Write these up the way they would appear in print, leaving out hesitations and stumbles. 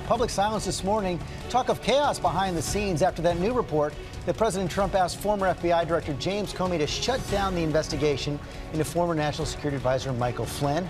public silence this morning. Talk of chaos behind the scenes after that new report that President Trump asked former FBI Director James Comey to shut down the investigation into former National Security Advisor Michael Flynn.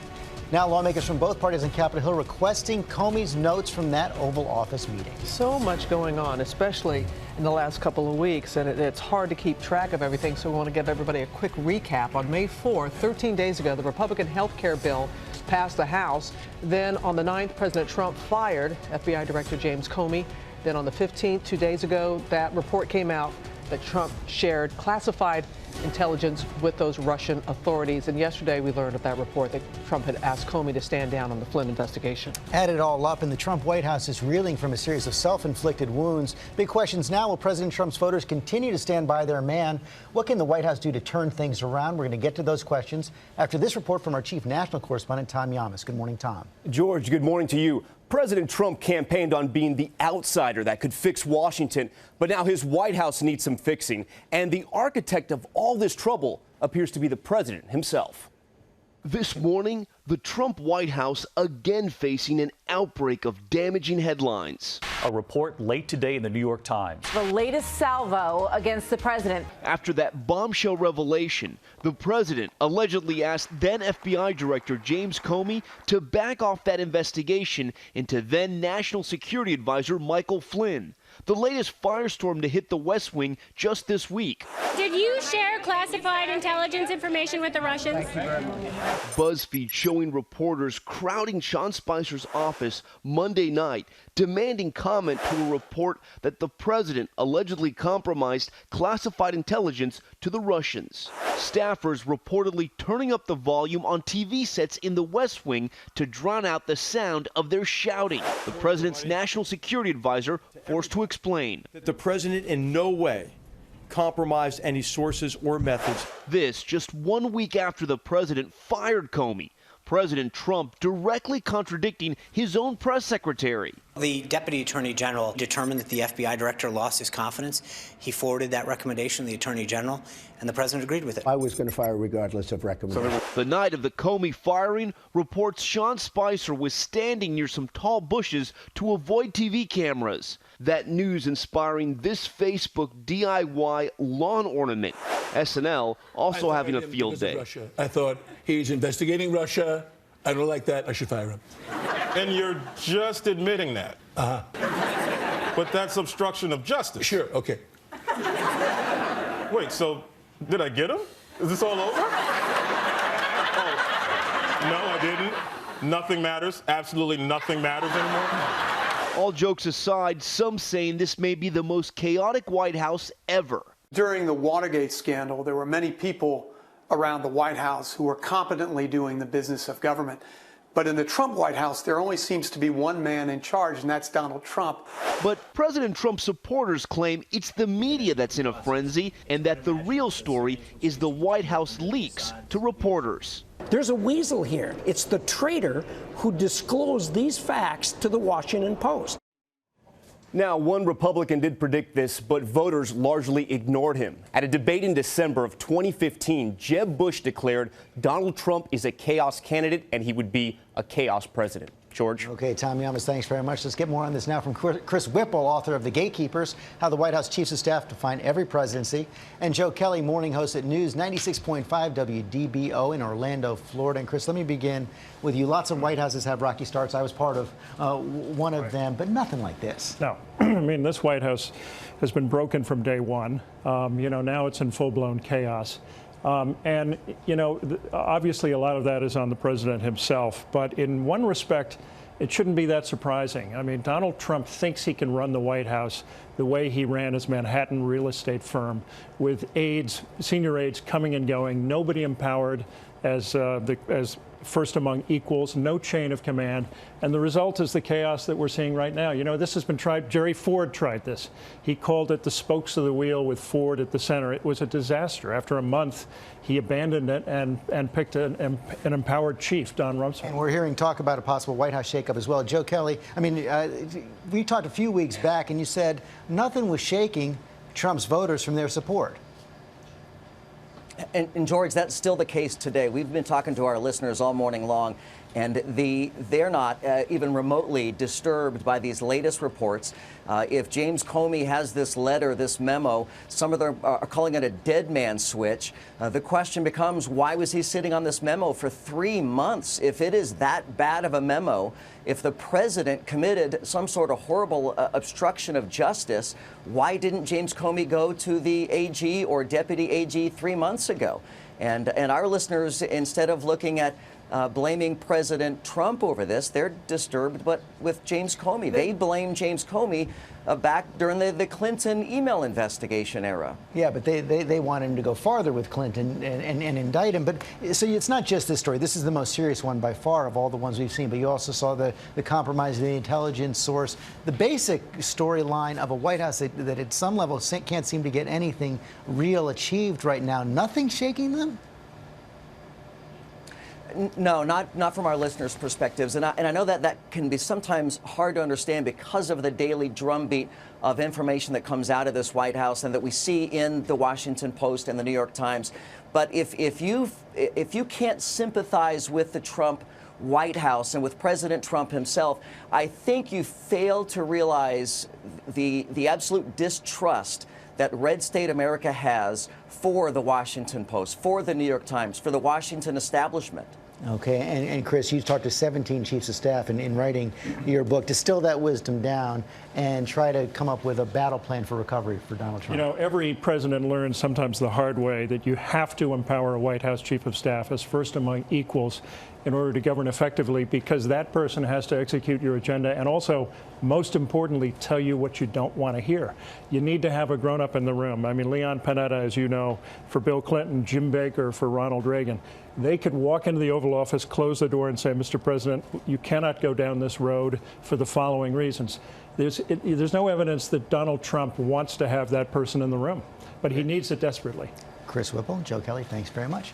Now lawmakers from both parties on Capitol Hill requesting Comey's notes from that Oval Office meeting. So much going on, especially in the last couple of weeks, and it's hard to keep track of everything, so we want to give everybody a quick recap. On May 4th, 13 days ago, the Republican health care bill passed the House. Then on the 9th, President Trump fired FBI Director James Comey. Then on the 15th, 2 days ago, that report came out that Trump shared classified intelligence with those Russian authorities. And yesterday we learned of that report that Trump had asked Comey to stand down on the Flynn investigation. Add it all up, and the Trump White House is reeling from a series of self-inflicted wounds. Big questions now: will President Trump's voters continue to stand by their man? What can the White House do to turn things around? We're going to get to those questions after this report from our chief national correspondent, Tom Yamas. Good morning, Tom. George, good morning to you. President Trump campaigned on being the outsider that could fix Washington, but now his White House needs some fixing. And the architect of all this trouble appears to be the president himself. This morning, the Trump White House again facing an outbreak of damaging headlines. A report late today in the New York Times. The latest salvo against the president. After that bombshell revelation, the president allegedly asked then FBI Director James Comey to back off that investigation into then National Security Advisor Michael Flynn. The latest firestorm to hit the West Wing just this week. Did you share classified intelligence information with the Russians? Thank you very much. BuzzFeed showing reporters crowding Sean Spicer's office Monday night, demanding comment to a report that the president allegedly compromised classified intelligence to the Russians. Staffers reportedly turning up the volume on TV sets in the West Wing to drown out the sound of their shouting. The president's national security advisor forced to explain that the president in no way compromised any sources or methods. This just 1 week after the president fired Comey. President Trump directly contradicting his own press secretary. The Deputy Attorney General determined that the FBI Director lost his confidence. He forwarded that recommendation to the Attorney General, and the President agreed with it. I was going to fire regardless of recommendation. The night of the Comey firing, reports Sean Spicer was standing near some tall bushes to avoid TV cameras. That news inspiring this Facebook DIY lawn ornament. SNL also having a field day. I thought he's investigating Russia. I don't like that. I should fire him. And you're just admitting that. Uh-huh. But that's obstruction of justice. Sure, okay. Wait, so did I get him? Is this all over? Oh, no, I didn't. Nothing matters. Absolutely nothing matters anymore. All jokes aside, some saying this may be the most chaotic White House ever. During the Watergate scandal, there were many people around the White House who were competently doing the business of government. But in the Trump White House, there only seems to be one man in charge, and that's Donald Trump. But President Trump's supporters claim it's the media that's in a frenzy and that the real story is the White House leaks to reporters. There's a weasel here. It's the traitor who disclosed these facts to the Washington Post. Now, one Republican did predict this, but voters largely ignored him. At a debate in December of 2015, Jeb Bush declared Donald Trump is a chaos candidate and he would be a chaos president. George. Okay, Tom Yamas, thanks very much. Let's get more on this now from Chris Whipple, author of The Gatekeepers, How the White House Chiefs of Staff Define Every Presidency, and Joe Kelley, morning host at News 96.5 WDBO in Orlando, Florida. And Chris, let me begin with you. Lots of White Houses have rocky starts. I was part of one of them, but nothing like this. No. I mean, this White House has been broken from day one. Now it's in full-blown chaos. Obviously a lot of that is on the president himself. But in one respect, it shouldn't be that surprising. I mean, Donald Trump thinks he can run the White House the way he ran his Manhattan real estate firm, with aides, senior aides coming and going, nobody empowered as first among equals, no chain of command. And the result is the chaos that we're seeing right now. This has been tried. Jerry Ford tried this. He called it the spokes of the wheel with Ford at the center. It was a disaster. After a month, he abandoned it and picked an empowered chief, Don Rumsfeld. And we're hearing talk about a possible White House shakeup as well. Joe Kelley, we talked a few weeks back, and you said nothing was shaking Trump's voters from their support. And George, that's still the case today. We've been talking to our listeners all morning long, And they're not even remotely disturbed by these latest reports. If James Comey has this letter, this memo, some of them are calling it a dead man switch. The question becomes, why was he sitting on this memo for 3 months? If it is that bad of a memo, if the president committed some sort of horrible obstruction of justice, why didn't James Comey go to the AG or deputy AG 3 months ago? And our listeners, instead of looking at blaming President Trump over this, they're disturbed but with James Comey. They blame James Comey back during the Clinton email investigation era. Yeah, but they want him to go farther with Clinton and indict him. But so it's not just this story. This is the most serious one by far of all the ones we've seen. But you also saw the compromise of the intelligence source. The basic storyline of a White House that at some level can't seem to get anything real achieved right now. Nothing shaking them? No, not from our listeners' perspectives. And I know that can be sometimes hard to understand because of the daily drumbeat of information that comes out of this White House and that we see in the Washington Post and the New York Times. But if you can't sympathize with the Trump White House and with President Trump himself, I think you fail to realize the absolute distrust that red state America has for the Washington Post, for the New York Times, for the Washington establishment. Okay, and Chris, you talked to 17 chiefs of staff in writing your book. Distill that wisdom down and try to come up with a battle plan for recovery for Donald Trump. You know, every president learns sometimes the hard way that you have to empower a White House chief of staff as first among equals in order to govern effectively, because that person has to execute your agenda and also, most importantly, tell you what you don't want to hear. You need to have a grown-up in the room. I mean, Leon Panetta, as you know, for Bill Clinton, Jim Baker for Ronald Reagan, they could walk into the Oval Office, close the door and say, Mr. President, you cannot go down this road for the following reasons. There's no evidence that Donald Trump wants to have that person in the room, but he needs it desperately. Chris Whipple, Joe Kelley, thanks very much.